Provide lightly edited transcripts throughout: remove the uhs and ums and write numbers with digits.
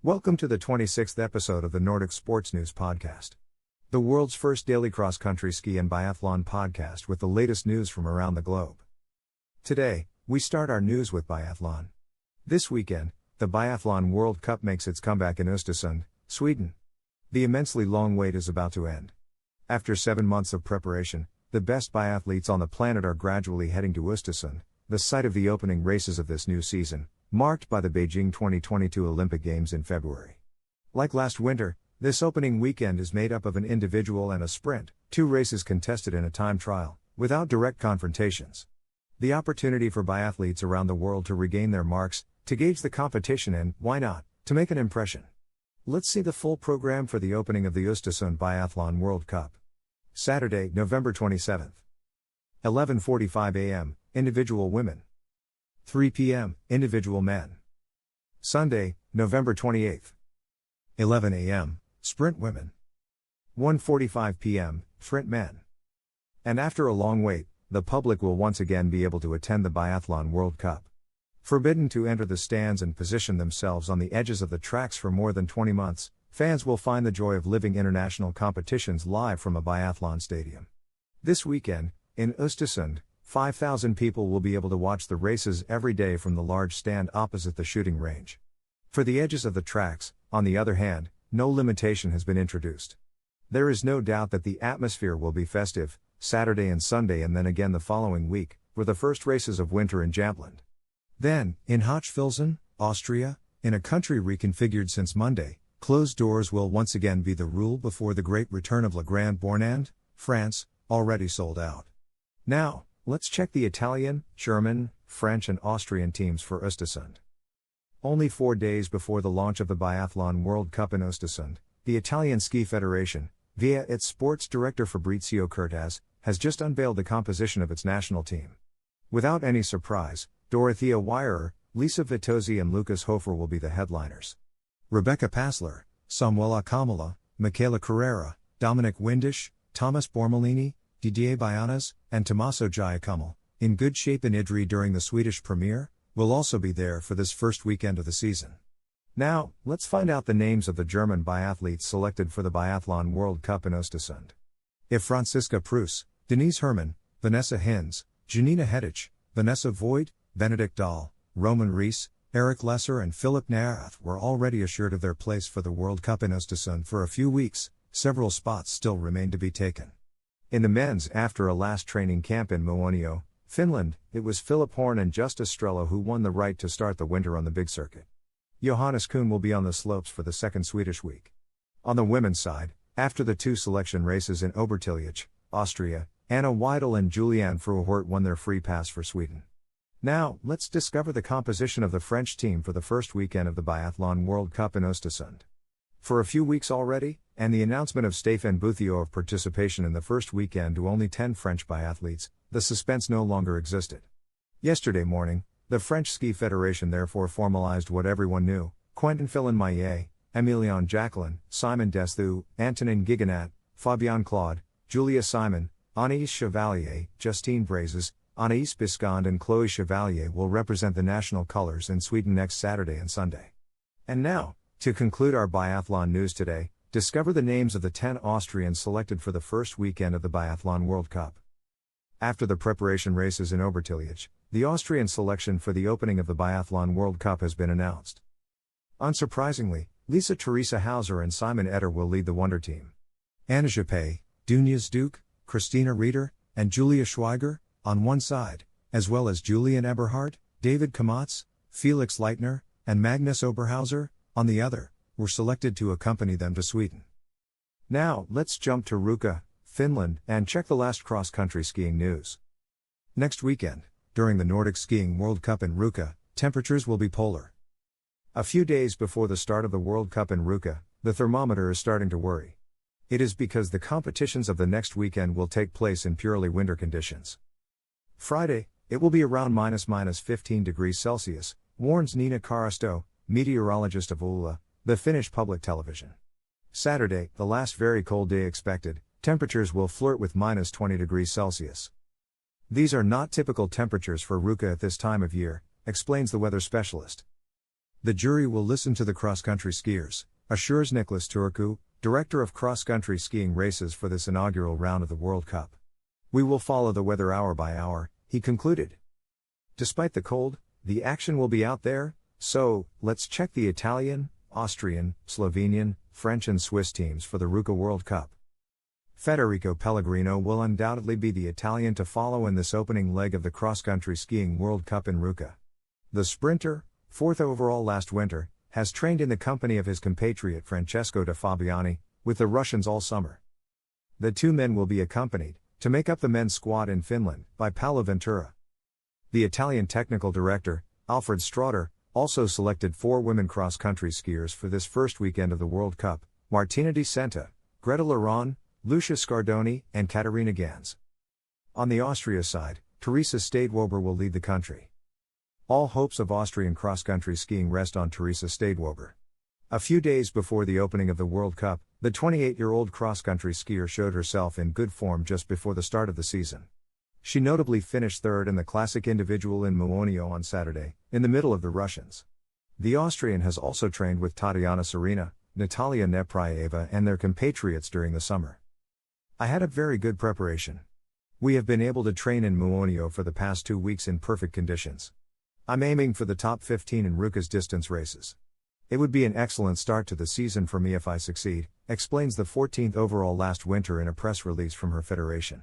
Welcome to the 26th episode of the Nordic Sports News Podcast, the world's first daily cross-country ski and biathlon podcast with the latest news from around the globe. Today, we start our news with biathlon. This weekend, the Biathlon World Cup makes its comeback in Östersund, Sweden. The immensely long wait is about to end. After 7 months of preparation, the best biathletes on the planet are gradually heading to Usteson, the site of the opening races of this new season, marked by the Beijing 2022 Olympic Games in February. Like last winter, this opening weekend is made up of an individual and a sprint, 2 races contested in a time trial, without direct confrontations. The opportunity for biathletes around the world to regain their marks, to gauge the competition and, why not, to make an impression. Let's see the full program for the opening of the Östersund Biathlon World Cup. Saturday, November 27th. 11:45 a.m., individual women. 3 p.m., individual men. Sunday, November 28th. 11 a.m., sprint women. 1:45 p.m., sprint men. And after a long wait, the public will once again be able to attend the Biathlon World Cup. Forbidden to enter the stands and position themselves on the edges of the tracks for more than 20 months, fans will find the joy of living international competitions live from a biathlon stadium. This weekend, in Östersund, 5,000 people will be able to watch the races every day from the large stand opposite the shooting range. For the edges of the tracks, on the other hand, no limitation has been introduced. There is no doubt that the atmosphere will be festive, Saturday and Sunday and then again the following week, for the first races of winter in Jämtland. Then, in Hochfilzen, Austria, in a country reconfigured since Monday, closed doors will once again be the rule before the great return of Le Grand Bornand, France, already sold out. Now, let's check the Italian, German, French and Austrian teams for Östersund. Only 4 days before the launch of the Biathlon World Cup in Östersund, the Italian Ski Federation, via its sports director Fabrizio Curtaz, has just unveiled the composition of its national team. Without any surprise, Dorothea Wierer, Lisa Vitozzi and Lucas Hofer will be the headliners. Rebecca Passler, Samuela Kamala, Michaela Carrera, Dominic Windisch, Thomas Bormolini, Didier Bayanas, and Tommaso Giacomo, in good shape in Idre during the Swedish premiere, will also be there for this first weekend of the season. Now, let's find out the names of the German biathletes selected for the Biathlon World Cup in Östersund. If Franziska Preuss, Denise Herrmann, Vanessa Hinz, Janina Hedich, Vanessa Voigt, Benedikt Dahl, Roman Rees, Eric Lesser and Philip Narath were already assured of their place for the World Cup in Östersund for a few weeks, several spots still remain to be taken. In the men's, after a last training camp in Muonio, Finland, it was Philip Horn and Justus Strelo who won the right to start the winter on the big circuit. Johannes Kuhn will be on the slopes for the second Swedish week. On the women's side, after the 2 selection races in Obertillich, Austria, Anna Weidel and Julianne Fruehort won their free pass for Sweden. Now, let's discover the composition of the French team for the first weekend of the Biathlon World Cup in Östersund. For a few weeks already, and the announcement of Stéphane Bouthiot of participation in the first weekend to only 10 French biathletes, the suspense no longer existed. Yesterday morning, the French Ski Federation therefore formalized what everyone knew: Quentin Fillon-Maillet, Emilien Jacquelin, Simon Desthoux, Antonin Gigonat, Fabien Claude, Julia Simon, Anaïs Chevalier, Justine Brazes, Anaïs Biscond and Chloé Chevalier will represent the national colors in Sweden next Saturday and Sunday. And now, to conclude our biathlon news today, discover the names of the 10 Austrians selected for the first weekend of the Biathlon World Cup. After the preparation races in Obertillich, the Austrian selection for the opening of the Biathlon World Cup has been announced. Unsurprisingly, Lisa Theresa Hauser and Simon Eder will lead the Wonder Team. Anna Jappé, Dunjas Duke, Christina Rieder, and Julia Schweiger, on one side, as well as Julian Eberhardt, David Kamatz, Felix Leitner, and Magnus Oberhauser, on the other, were selected to accompany them to Sweden. Now, let's jump to Ruka, Finland, and check the last cross-country skiing news. Next weekend, during the Nordic Skiing World Cup in Ruka, temperatures will be polar. A few days before the start of the World Cup in Ruka, the thermometer is starting to worry. It is because the competitions of the next weekend will take place in purely winter conditions. Friday, it will be around -15 degrees Celsius, warns Nina Karisto, meteorologist of Ulla, the Finnish public television. Saturday, the last very cold day expected, temperatures will flirt with -20 degrees Celsius. These are not typical temperatures for Ruka at this time of year, explains the weather specialist. The jury will listen to the cross-country skiers, assures Nicholas Turcu, director of cross-country skiing races for this inaugural round of the World Cup. We will follow the weather hour by hour, he concluded. Despite the cold, the action will be out there, so let's check the Italian, Austrian, Slovenian, French and Swiss teams for the Ruka World Cup. Federico Pellegrino will undoubtedly be the Italian to follow in this opening leg of the cross-country skiing World Cup in Ruka. The sprinter, fourth overall last winter, has trained in the company of his compatriot Francesco de Fabiani, with the Russians all summer. The two men will be accompanied, to make up the men's squad in Finland, by Paolo Ventura. The Italian technical director, Alfred Strotter, also selected 4 women cross-country skiers for this first weekend of the World Cup: Martina Di Senta, Greta Laron, Lucia Scardoni, and Katarina Gans. On the Austria side, Teresa Stadewober will lead the country. All hopes of Austrian cross-country skiing rest on Teresa Stadewober. A few days before the opening of the World Cup, the 28-year-old cross-country skier showed herself in good form just before the start of the season. She notably finished third in the classic individual in Muonio on Saturday, in the middle of the Russians. The Austrian has also trained with Tatiana Serena, Natalia Neprayeva and their compatriots during the summer. I had a very good preparation. We have been able to train in Muonio for the past 2 weeks in perfect conditions. I'm aiming for the top 15 in Ruka's distance races. It would be an excellent start to the season for me if I succeed, explains the 14th overall last winter in a press release from her federation.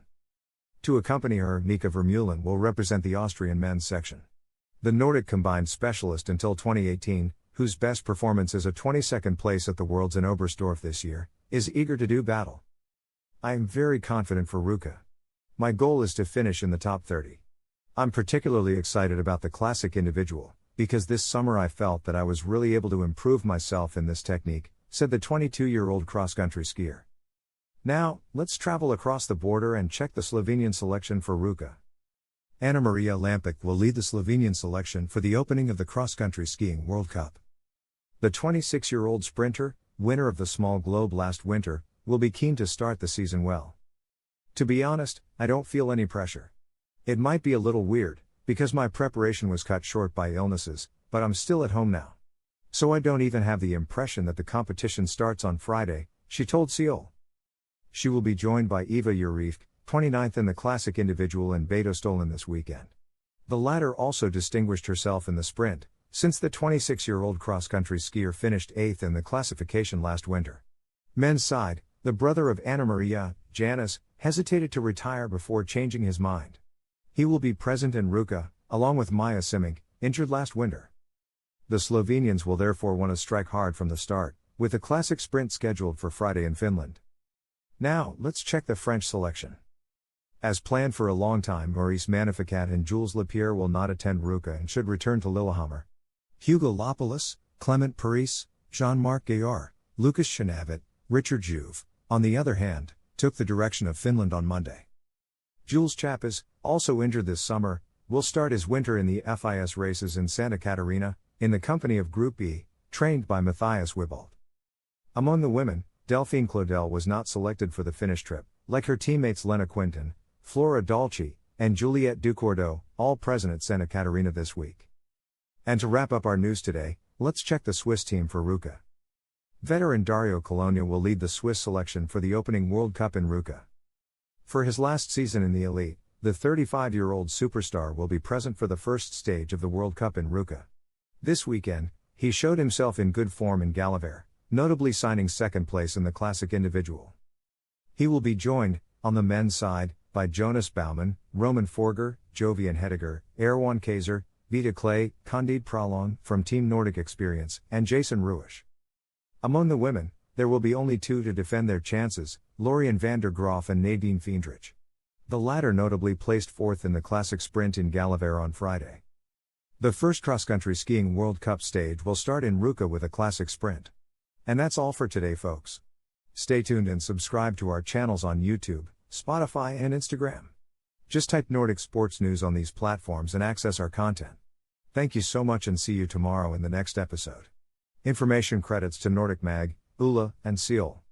To accompany her, Mika Vermeulen will represent the Austrian men's section. The Nordic combined specialist until 2018, whose best performance is a 22nd place at the Worlds in Oberstdorf this year, is eager to do battle. I am very confident for Ruka. My goal is to finish in the top 30. I'm particularly excited about the classic individual, because this summer I felt that I was really able to improve myself in this technique, said the 22-year-old cross-country skier. Now, let's travel across the border and check the Slovenian selection for Ruka. Anna Maria Lampic will lead the Slovenian selection for the opening of the cross-country skiing World Cup. The 26-year-old sprinter, winner of the Small Globe last winter, will be keen to start the season well. To be honest, I don't feel any pressure. It might be a little weird, because my preparation was cut short by illnesses, but I'm still at home now. So I don't even have the impression that the competition starts on Friday, she told Seoul. She will be joined by Eva Jurivk, 29th in the classic individual in Biathlon this weekend. The latter also distinguished herself in the sprint, since the 26-year-old cross-country skier finished 8th in the classification last winter. Men's side, the brother of Anna Maria, Janis, hesitated to retire before changing his mind. He will be present in Ruka, along with Maja Simic, injured last winter. The Slovenians will therefore want to strike hard from the start, with the classic sprint scheduled for Friday in Finland. Now, let's check the French selection. As planned for a long time, Maurice Manificat and Jules Lapierre will not attend Ruka and should return to Lillehammer. Hugo Lapoulis, Clement Paris, Jean-Marc Gaillard, Lucas Chenavit, Richard Jouve, on the other hand, took the direction of Finland on Monday. Jules Chapas, also injured this summer, will start his winter in the FIS races in Santa Catarina, in the company of Group E, trained by Matthias Wibold. Among the women, Delphine Claudel was not selected for the Finnish trip, like her teammates Lena Quinton, Flora Dolci, and Juliette Ducourdeau, all present at Santa Catarina this week. And to wrap up our news today, let's check the Swiss team for Ruka. Veteran Dario Colonia will lead the Swiss selection for the opening World Cup in Ruka. For his last season in the elite, the 35-year-old superstar will be present for the first stage of the World Cup in Ruka. This weekend, he showed himself in good form in Gallivare, notably signing second place in the classic individual. He will be joined, on the men's side, by Jonas Baumann, Roman Forger, Jovian Hediger, Erwan Kaiser, Vita Clay, Candide Pralong from Team Nordic Experience, and Jason Ruish. Among the women, there will be only 2 to defend their chances, Lorien van der Graaf and Nadine Fiendrich. The latter notably placed 4th in the classic sprint in Gallivare on Friday. The first cross-country skiing World Cup stage will start in Ruka with a classic sprint. And that's all for today, folks. Stay tuned and subscribe to our channels on YouTube, Spotify and Instagram. Just type Nordic Sports News on these platforms and access our content. Thank you so much and see you tomorrow in the next episode. Information credits to Nordic Mag, Ula, and Seal.